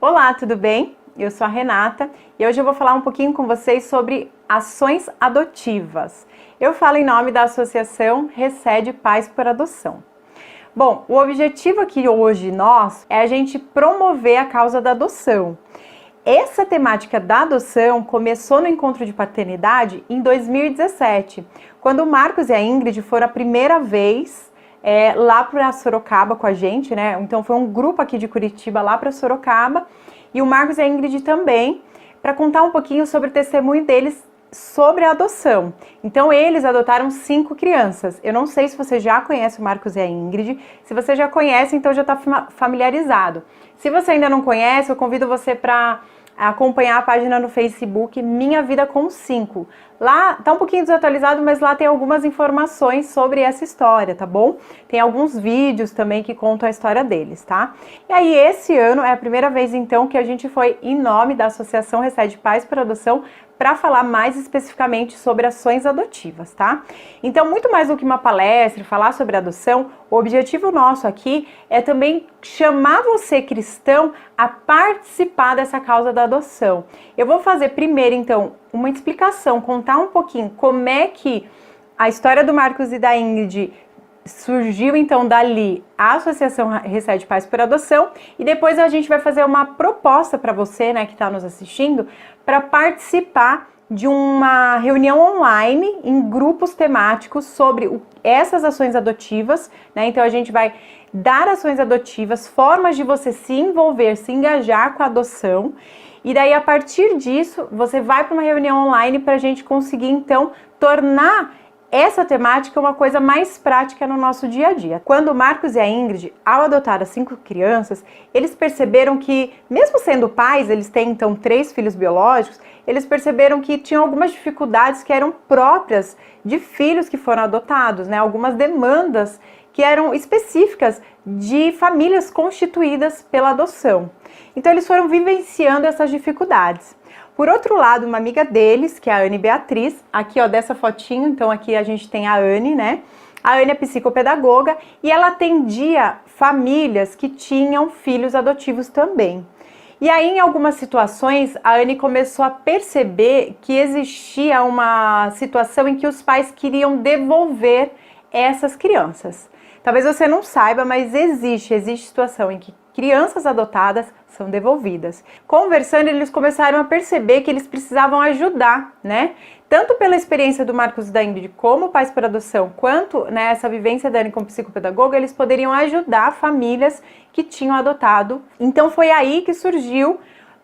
Olá, tudo bem? Eu sou a Renata e hoje eu vou falar um pouquinho com vocês sobre ações adotivas. Eu falo em nome da Associação Recede Pais por Adoção. Bom, o objetivo aqui hoje nosso é a gente promover a causa da adoção. Essa temática da adoção começou no encontro de paternidade em 2017, quando o Marcos e a Ingrid foram a primeira vez lá para Sorocaba com a gente, né? Então foi um grupo aqui de Curitiba lá para Sorocaba e o Marcos e a Ingrid também, para contar um pouquinho sobre o testemunho deles sobre a adoção. Então eles adotaram 5 crianças. Eu não sei se você já conhece o Marcos e a Ingrid. Se você já conhece, então já está familiarizado. Se você ainda não conhece, eu convido você para acompanhar a página no Facebook Minha Vida com 5. Lá tá um pouquinho desatualizado, mas lá tem algumas informações sobre essa história, tá bom? Tem alguns vídeos também que contam a história deles, tá? E aí esse ano é a primeira vez então que a gente foi em nome da Associação Recede Pais por Adoção para falar mais especificamente sobre ações adotivas, tá? Então, muito mais do que uma palestra, falar sobre adoção, o objetivo nosso aqui é também chamar você, cristão, a participar dessa causa da adoção. Eu vou fazer primeiro, então, uma explicação, contar um pouquinho como é que a história do Marcos e da Ingrid surgiu, então, dali a Associação Recede Pais por Adoção, e depois a gente vai fazer uma proposta para você, né, que está nos assistindo, para participar de uma reunião online em grupos temáticos sobre essas ações adotivas, né? Então a gente vai dar ações adotivas, formas de você se envolver, se engajar com a adoção, e daí a partir disso você vai para uma reunião online para a gente conseguir então tornar essa temática é uma coisa mais prática no nosso dia a dia. Quando o Marcos e a Ingrid, ao adotar as 5 crianças, eles perceberam que, mesmo sendo pais, eles têm então 3 filhos biológicos, eles perceberam que tinham algumas dificuldades que eram próprias de filhos que foram adotados, né? Algumas demandas que eram específicas de famílias constituídas pela adoção. Então eles foram vivenciando essas dificuldades. Por outro lado, uma amiga deles, que é a Anne Beatriz, aqui ó, dessa fotinho, então aqui a gente tem a Anne, né? A Anne é psicopedagoga e ela atendia famílias que tinham filhos adotivos também. E aí, em algumas situações, a Anne começou a perceber que existia uma situação em que os pais queriam devolver essas crianças. Talvez você não saiba, mas existe situação em que crianças adotadas são devolvidas. Conversando, eles começaram a perceber que eles precisavam ajudar, né? Tanto pela experiência do Marcos e da Ingrid como pais por adoção, quanto essa vivência da Anne como psicopedagoga, eles poderiam ajudar famílias que tinham adotado. Então foi aí que surgiu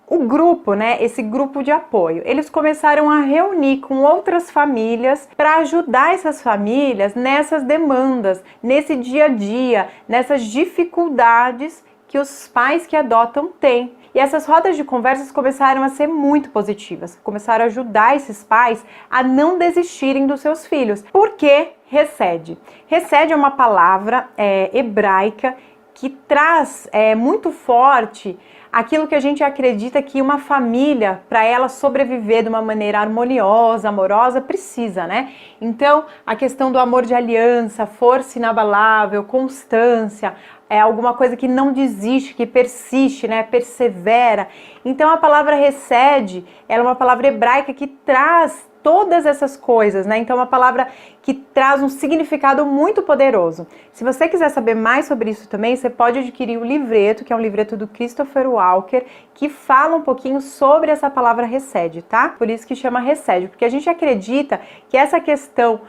o grupo, né? Esse grupo de apoio. Eles começaram a reunir com outras famílias para ajudar essas famílias nessas demandas, nesse dia a dia, nessas dificuldades que os pais que adotam têm. E essas rodas de conversas começaram a ser muito positivas, começaram a ajudar esses pais a não desistirem dos seus filhos. Por que recede? Recede é uma palavra hebraica que traz muito forte aquilo que a gente acredita que uma família, para ela sobreviver de uma maneira harmoniosa, amorosa, precisa, né? Então, a questão do amor de aliança, força inabalável, constância, é alguma coisa que não desiste, que persiste, né? Persevera. Então, a palavra recede, ela é uma palavra hebraica que traz todas essas coisas, né? Então, é uma palavra que traz um significado muito poderoso. Se você quiser saber mais sobre isso também, você pode adquirir o livreto, que é um livreto do Christopher Walker, que fala um pouquinho sobre essa palavra recede, tá? Por isso que chama recede, porque a gente acredita que essa questão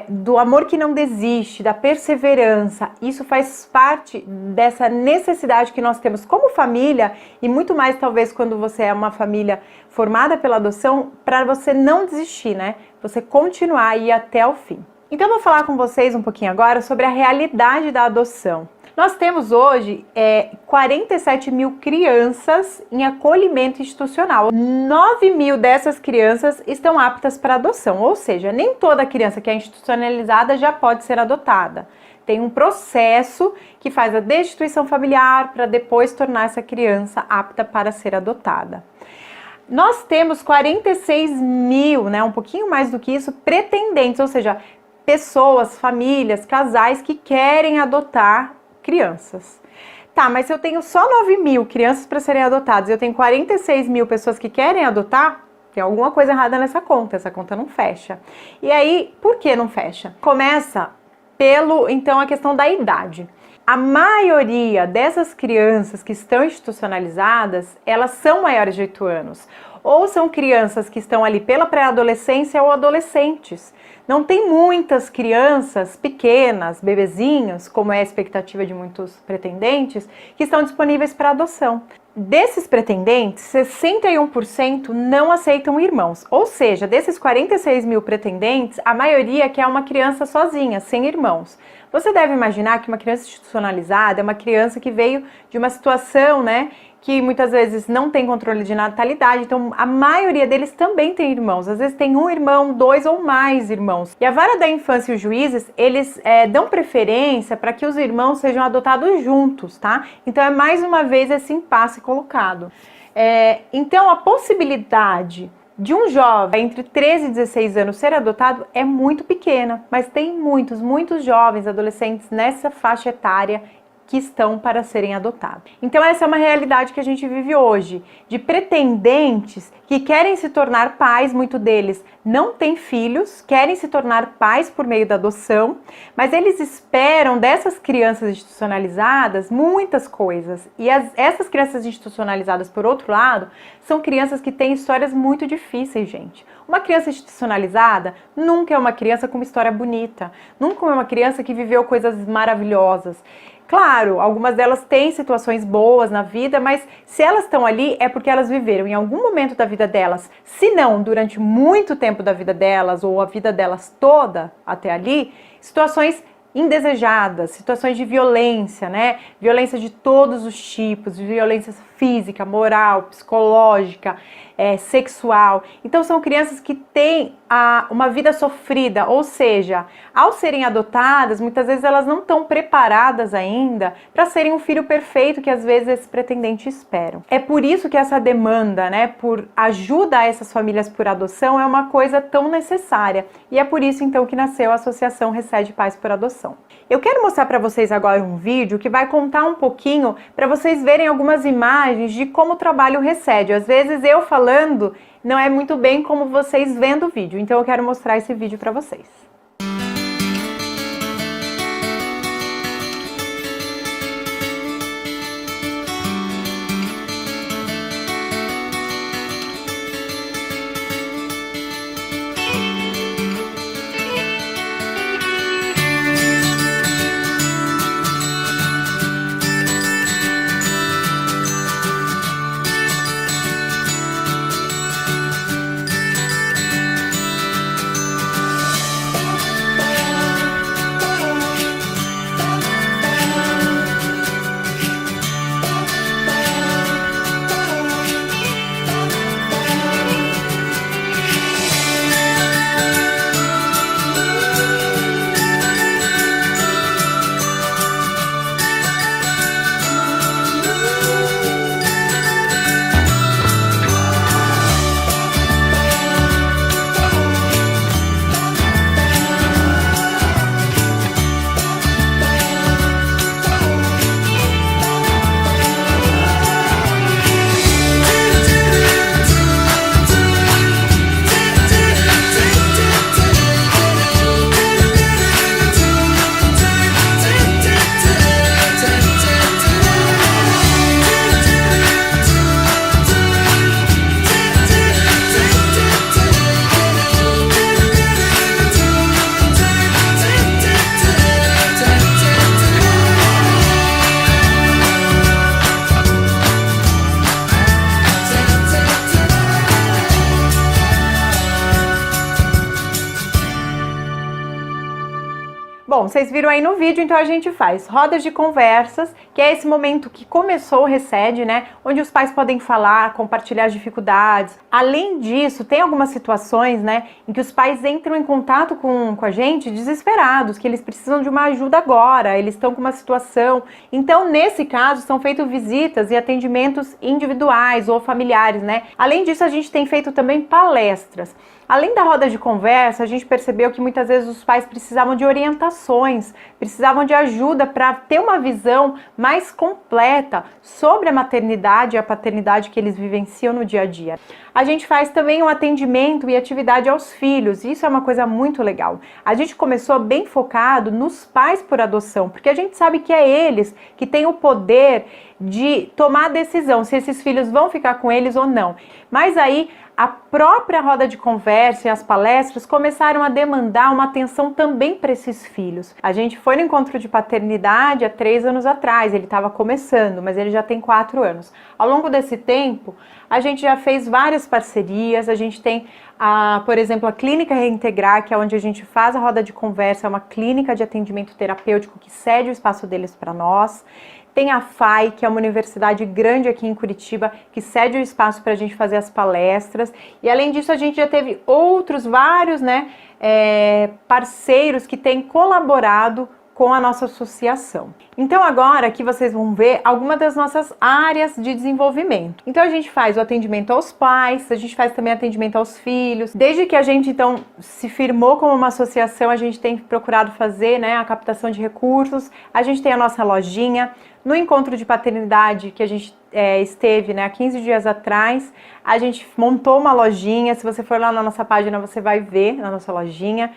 do amor que não desiste, da perseverança, isso faz parte dessa necessidade que nós temos como família e muito mais talvez quando você é uma família formada pela adoção, para você não desistir, né? Você continuar e ir até o fim. Então eu vou falar com vocês um pouquinho agora sobre a realidade da adoção. Nós temos hoje 47 mil crianças em acolhimento institucional. 9 mil dessas crianças estão aptas para adoção, ou seja, nem toda criança que é institucionalizada já pode ser adotada. Tem um processo que faz a destituição familiar para depois tornar essa criança apta para ser adotada. Nós temos 46 mil, né, um pouquinho mais do que isso, pretendentes, ou seja, pessoas, famílias, casais que querem adotar crianças. Tá, mas se eu tenho só 9.000 crianças para serem adotadas e eu tenho 46.000 pessoas que querem adotar, tem alguma coisa errada nessa conta, essa conta não fecha. E aí, por que não fecha? Começa então, a questão da idade. A maioria dessas crianças que estão institucionalizadas, elas são maiores de 8 anos. Ou são crianças que estão ali pela pré-adolescência ou adolescentes. Não tem muitas crianças pequenas, bebezinhos, como é a expectativa de muitos pretendentes, que estão disponíveis para adoção. Desses pretendentes, 61% não aceitam irmãos, ou seja, desses 46.000 pretendentes, a maioria quer uma criança sozinha, sem irmãos. Você deve imaginar que uma criança institucionalizada é uma criança que veio de uma situação, né, que muitas vezes não tem controle de natalidade, então a maioria deles também tem irmãos, às vezes tem um irmão, 2 ou mais irmãos. E a Vara da Infância e os juízes, eles dão preferência para que os irmãos sejam adotados juntos, tá? Então é mais uma vez esse impasse colocado. Então a possibilidade de um jovem entre 13 e 16 anos ser adotado é muito pequena, mas tem muitos jovens, adolescentes nessa faixa etária que estão para serem adotados. Então essa é uma realidade que a gente vive hoje, de pretendentes que querem se tornar pais, muitos deles não têm filhos, querem se tornar pais por meio da adoção, mas eles esperam dessas crianças institucionalizadas muitas coisas. E essas crianças institucionalizadas, por outro lado, são crianças que têm histórias muito difíceis, gente. Uma criança institucionalizada nunca é uma criança com uma história bonita, nunca é uma criança que viveu coisas maravilhosas. Claro, algumas delas têm situações boas na vida, mas se elas estão ali é porque elas viveram em algum momento da vida delas, se não durante muito tempo da vida delas ou a vida delas toda até ali, situações indesejadas, situações de violência, né? Violência de todos os tipos, violência física, moral, psicológica, sexual. Então são crianças que têm uma vida sofrida, ou seja, ao serem adotadas, muitas vezes elas não estão preparadas ainda para serem um filho perfeito que às vezes esse pretendente esperam. É por isso que essa demanda, né, por ajuda a essas famílias por adoção é uma coisa tão necessária. E é por isso então que nasceu a Associação Recede Pais por Adoção. Eu quero mostrar para vocês agora um vídeo que vai contar um pouquinho para vocês verem algumas imagens de como o trabalho Recede. Às vezes eu falando não é muito bem como vocês vendo o vídeo, então eu quero mostrar esse vídeo para vocês. Bom, vocês viram aí no vídeo, então a gente faz rodas de conversas, que é esse momento que começou o Recede, né? Onde os pais podem falar, compartilhar as dificuldades. Além disso, tem algumas situações, né, em que os pais entram em contato com a gente desesperados, que eles precisam de uma ajuda agora, eles estão com uma situação. Então, nesse caso, são feitas visitas e atendimentos individuais ou familiares, né? Além disso, a gente tem feito também palestras. Além da roda de conversa, a gente percebeu que muitas vezes os pais precisavam de orientações, precisavam de ajuda para ter uma visão mais completa sobre a maternidade e a paternidade que eles vivenciam no dia a dia. A gente faz também um atendimento e atividade aos filhos, isso é uma coisa muito legal. A gente começou bem focado nos pais por adoção, porque a gente sabe que é eles que têm o poder de tomar a decisão se esses filhos vão ficar com eles ou não. Mas aí a própria roda de conversa e as palestras começaram a demandar uma atenção também para esses filhos. A gente foi no encontro de paternidade há 3 anos atrás, ele estava começando, mas ele já tem 4 anos. Ao longo desse tempo, a gente já fez várias parcerias, a gente tem, por exemplo, a Clínica Reintegrar, que é onde a gente faz a roda de conversa, é uma clínica de atendimento terapêutico que cede o espaço deles para nós. Tem a FAI, que é uma universidade grande aqui em Curitiba, que cede o espaço para a gente fazer as palestras. E além disso, a gente já teve vários parceiros que têm colaborado com a nossa associação. Então agora aqui vocês vão ver algumas das nossas áreas de desenvolvimento. Então a gente faz o atendimento aos pais, a gente faz também atendimento aos filhos. Desde que a gente então se firmou como uma associação, a gente tem procurado fazer a captação de recursos. A gente tem a nossa lojinha. No encontro de paternidade que a gente esteve há 15 dias atrás, a gente montou uma lojinha. Se você for lá na nossa página, você vai ver na nossa lojinha.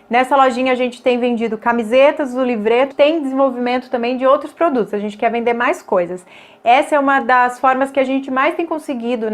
Nessa lojinha a gente tem vendido camisetas do livreto, tem desenvolvimento também de outros produtos, a gente quer vender mais coisas. Essa é uma das formas que a gente mais tem conseguido,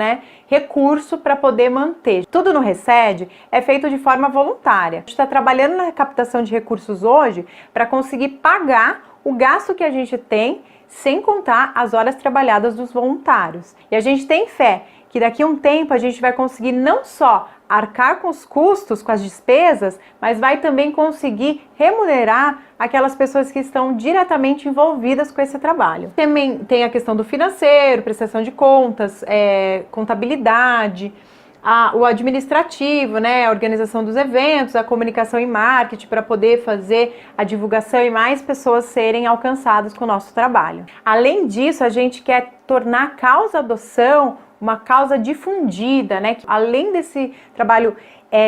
recurso para poder manter. Tudo no Resced é feito de forma voluntária. A gente está trabalhando na captação de recursos hoje para conseguir pagar o gasto que a gente tem, sem contar as horas trabalhadas dos voluntários. E a gente tem fé que daqui a um tempo a gente vai conseguir não só arcar com os custos, com as despesas, mas vai também conseguir remunerar aquelas pessoas que estão diretamente envolvidas com esse trabalho. Também tem a questão do financeiro, prestação de contas, contabilidade, o administrativo, a organização dos eventos, a comunicação e marketing para poder fazer a divulgação e mais pessoas serem alcançadas com o nosso trabalho. Além disso, a gente quer tornar a causa adoção uma causa difundida, que além desse trabalho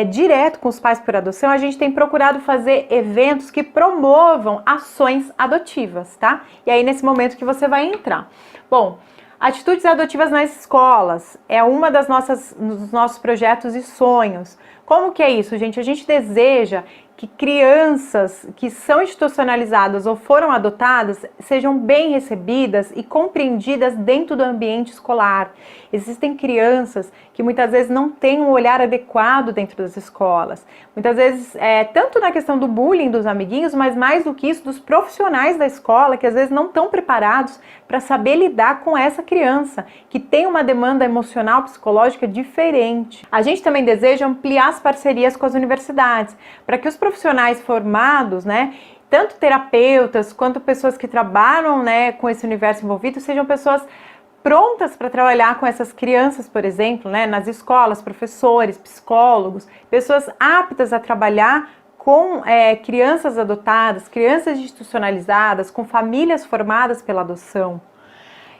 direto com os pais por adoção, a gente tem procurado fazer eventos que promovam ações adotivas, tá? E aí nesse momento que você vai entrar. Bom, atitudes adotivas nas escolas é uma dos nossos projetos e sonhos. Como que é isso, gente? A gente deseja que crianças que são institucionalizadas ou foram adotadas sejam bem recebidas e compreendidas dentro do ambiente escolar. Existem crianças que muitas vezes não têm um olhar adequado dentro das escolas. Muitas vezes, tanto na questão do bullying dos amiguinhos, mas mais do que isso, dos profissionais da escola que às vezes não estão preparados para saber lidar com essa criança, que tem uma demanda emocional, psicológica diferente. A gente também deseja ampliar as parcerias com as universidades, para que os profissionais formados, tanto terapeutas quanto pessoas que trabalham, com esse universo envolvido, sejam pessoas prontas para trabalhar com essas crianças, por exemplo, nas escolas, professores, psicólogos, pessoas aptas a trabalhar com crianças adotadas, crianças institucionalizadas, com famílias formadas pela adoção.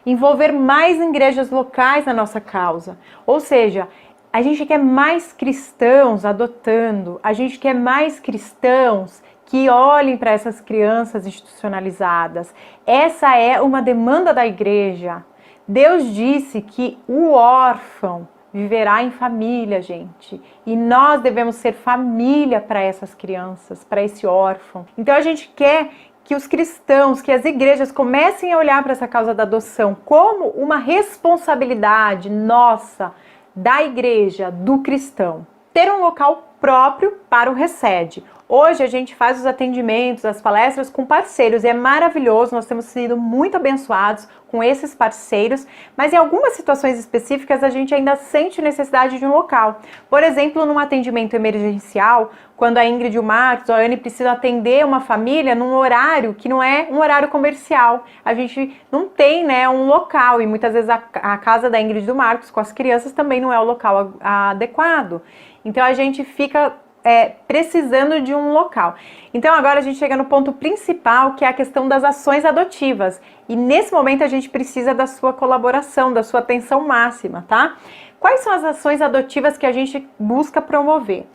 Envolver mais igrejas locais na nossa causa, ou seja, a gente quer mais cristãos adotando, a gente quer mais cristãos que olhem para essas crianças institucionalizadas. Essa é uma demanda da igreja. Deus disse que o órfão viverá em família, gente. E nós devemos ser família para essas crianças, para esse órfão. Então a gente quer que os cristãos, que as igrejas comecem a olhar para essa causa da adoção como uma responsabilidade nossa, da igreja, do cristão. Ter um local próprio para o Resced. Hoje a gente faz os atendimentos, as palestras com parceiros e é maravilhoso, nós temos sido muito abençoados com esses parceiros, mas em algumas situações específicas a gente ainda sente necessidade de um local. Por exemplo, num atendimento emergencial, quando a Ingrid, o Marcos ou a Anne precisam atender uma família num horário que não é um horário comercial. A gente não tem um local e muitas vezes a casa da Ingrid e do Marcos com as crianças também não é o local adequado. Então a gente fica precisando de um local. Então agora a gente chega no ponto principal, que é a questão das ações adotivas. E nesse momento a gente precisa da sua colaboração, da sua atenção máxima, tá? Quais são as ações adotivas que a gente busca promover?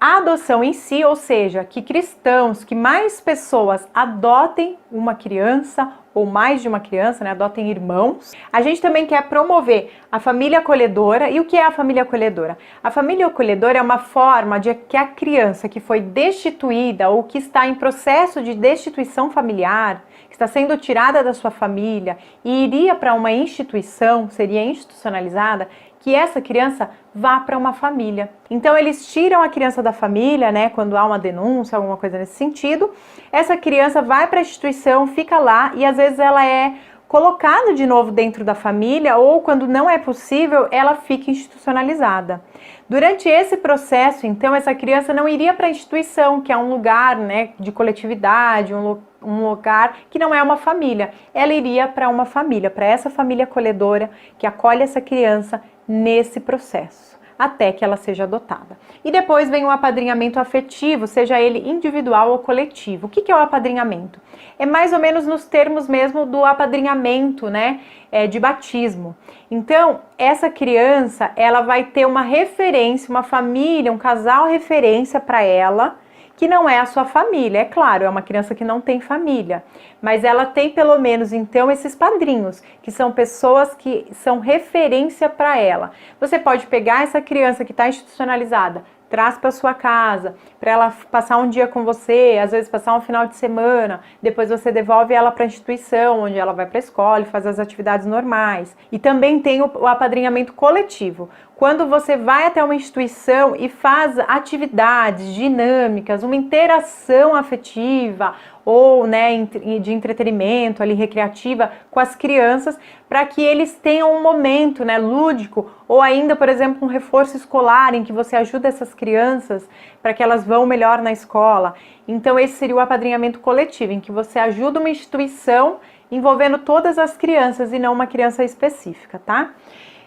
A adoção em si, ou seja, que cristãos, que mais pessoas adotem uma criança ou mais de uma criança, né? Adotem irmãos. A gente também quer promover a família acolhedora. E o que é a família acolhedora? A família acolhedora é uma forma de que a criança que foi destituída ou que está em processo de destituição familiar, que está sendo tirada da sua família e iria para uma instituição, seria institucionalizada, que essa criança vá para uma família. Então eles tiram a criança da família, né, quando há uma denúncia, alguma coisa nesse sentido. Essa criança vai para a instituição, fica lá e às vezes ela é colocada de novo dentro da família ou quando não é possível, ela fica institucionalizada. Durante esse processo, então, essa criança não iria para a instituição, que é um lugar, né, de coletividade, um lugar que não é uma família. Ela iria para uma família, para essa família acolhedora que acolhe essa criança nesse processo, até que ela seja adotada. E depois vem o apadrinhamento afetivo, seja ele individual ou coletivo. O que é o apadrinhamento? É mais ou menos nos termos mesmo do apadrinhamento, né, de batismo. Então, essa criança, ela vai ter uma referência, uma família, um casal referência para ela, que não é a sua família. É claro, é uma criança que não tem família, mas ela tem pelo menos então esses padrinhos, que são pessoas que são referência para ela. Você pode pegar essa criança que está institucionalizada, traz para sua casa, para ela passar um dia com você, às vezes passar um final de semana, depois você devolve ela para a instituição, onde ela vai para a escola e faz as atividades normais. E também tem o apadrinhamento coletivo, quando você vai até uma instituição e faz atividades dinâmicas, uma interação afetiva ou, né, de entretenimento ali, recreativa com as crianças, para que eles tenham um momento, né, lúdico, ou ainda, por exemplo, um reforço escolar em que você ajuda essas crianças para que elas vão melhor na escola. Então esse seria o apadrinhamento coletivo, em que você ajuda uma instituição envolvendo todas as crianças e não uma criança específica, tá?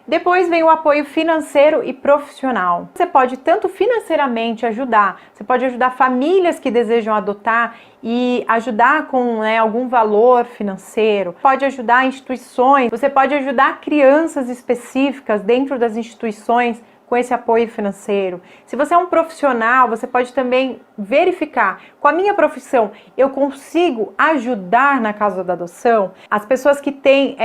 Depois vem o apoio financeiro e profissional. Você pode tanto financeiramente ajudar, você pode ajudar famílias que desejam adotar e ajudar com, né, algum valor financeiro, pode ajudar instituições, você pode ajudar crianças específicas dentro das instituições com esse apoio financeiro. Se você é um profissional, você pode também verificar, com a minha profissão, eu consigo ajudar na causa da adoção? As pessoas que têm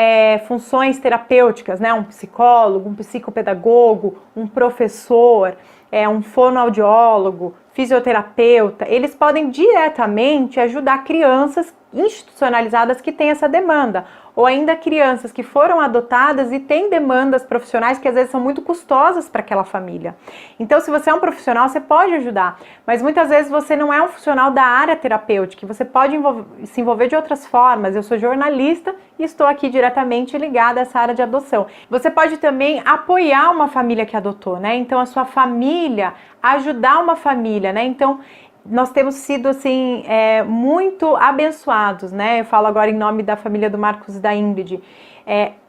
funções terapêuticas, né? Um psicólogo, um psicopedagogo, um professor, um fonoaudiólogo, fisioterapeuta, eles podem diretamente ajudar crianças institucionalizadas que têm essa demanda, ou ainda crianças que foram adotadas e têm demandas profissionais que às vezes são muito custosas para aquela família. Então, se você é um profissional, você pode ajudar, mas muitas vezes você não é um funcional da área terapêutica, você pode se envolver de outras formas. Eu sou jornalista e estou aqui diretamente ligada a essa área de adoção. Você pode também apoiar uma família que adotou, né? Então, a sua família, ajudar uma família, né? Então, nós temos sido, assim, muito abençoados, né? Eu falo agora em nome da família do Marcos e da Ingrid.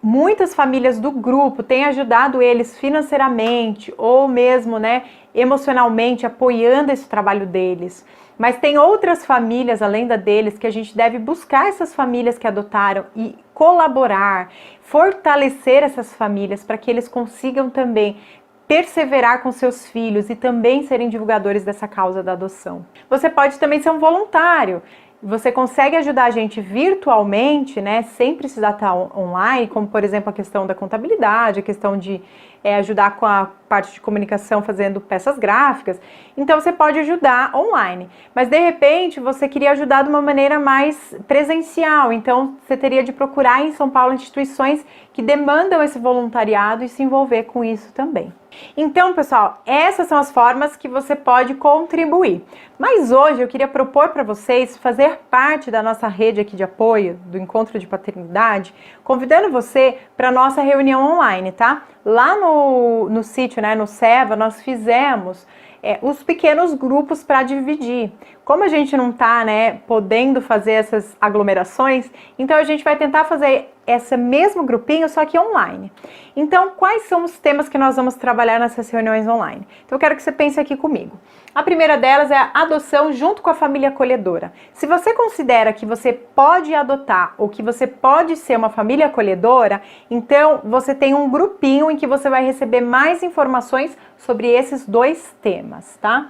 Muitas famílias do grupo têm ajudado eles financeiramente ou mesmo, né, emocionalmente, apoiando esse trabalho deles. Mas tem outras famílias, além da deles, que a gente deve buscar essas famílias que adotaram e colaborar, fortalecer essas famílias para que eles consigam também perseverar com seus filhos e também serem divulgadores dessa causa da adoção. Você pode também ser um voluntário. Você consegue ajudar a gente virtualmente, né, sem precisar estar online, como por exemplo a questão da contabilidade, a questão de ajudar com a parte de comunicação fazendo peças gráficas. Então você pode ajudar online, mas de repente você queria ajudar de uma maneira mais presencial, então você teria de procurar em São Paulo instituições que demandam esse voluntariado e se envolver com isso também. Então, pessoal, essas são as formas que você pode contribuir. Mas hoje eu queria propor para vocês fazer parte da nossa rede aqui de apoio do Encontro de Paternidade, convidando você para a nossa reunião online, tá? Lá no sítio, né, no Seva, nós fizemos os pequenos grupos para dividir. Como a gente não está, né, podendo fazer essas aglomerações, então a gente vai tentar fazer esse mesmo grupinho, só que online. Então, quais são os temas que nós vamos trabalhar nessas reuniões online? Então, eu quero que você pense aqui comigo. A primeira delas é a adoção junto com a família acolhedora. Se você considera que você pode adotar ou que você pode ser uma família acolhedora, então você tem um grupinho em que você vai receber mais informações sobre esses dois temas, tá?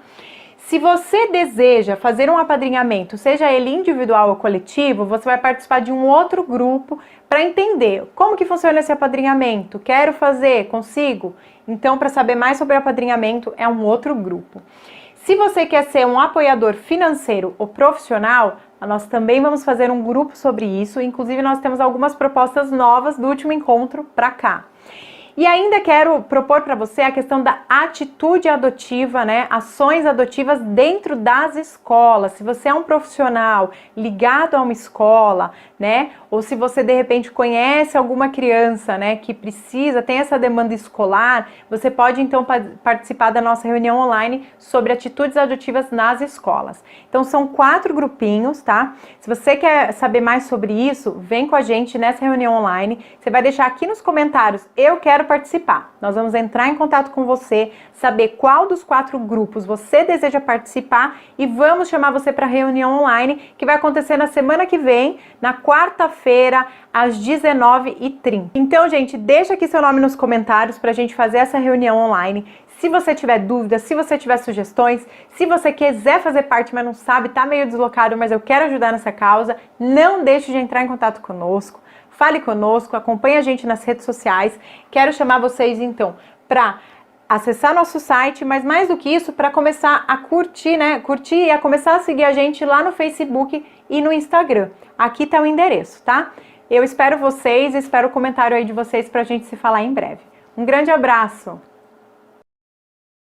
Se você deseja fazer um apadrinhamento, seja ele individual ou coletivo, você vai participar de um outro grupo para entender como que funciona esse apadrinhamento. Quero fazer? Consigo? Então, para saber mais sobre apadrinhamento, é um outro grupo. Se você quer ser um apoiador financeiro ou profissional, nós também vamos fazer um grupo sobre isso. Inclusive, nós temos algumas propostas novas do último encontro para cá. E ainda quero propor para você a questão da atitude adotiva, né? Ações adotivas dentro das escolas. Se você é um profissional ligado a uma escola, né? Ou se você de repente conhece alguma criança, né, que tem essa demanda escolar, você pode então participar da nossa reunião online sobre atitudes adotivas nas escolas. Então são 4 grupinhos, tá? Se você quer saber mais sobre isso, vem com a gente nessa reunião online. Você vai deixar aqui nos comentários, eu quero participar. Nós vamos entrar em contato com você, saber qual dos 4 grupos você deseja participar e vamos chamar você para a reunião online que vai acontecer na semana que vem, na quarta-feira, às 19h30. Então, gente, deixa aqui seu nome nos comentários para a gente fazer essa reunião online. Se você tiver dúvidas, se você tiver sugestões, se você quiser fazer parte, mas não sabe, tá meio deslocado, mas eu quero ajudar nessa causa, não deixe de entrar em contato conosco. Fale conosco, acompanhe a gente nas redes sociais. Quero chamar vocês, então, para acessar nosso site, mas mais do que isso, para começar a curtir, né? Curtir e a começar a seguir a gente lá no Facebook e no Instagram. Aqui tá o endereço, tá? Eu espero vocês, espero o comentário aí de vocês para a gente se falar em breve. Um grande abraço!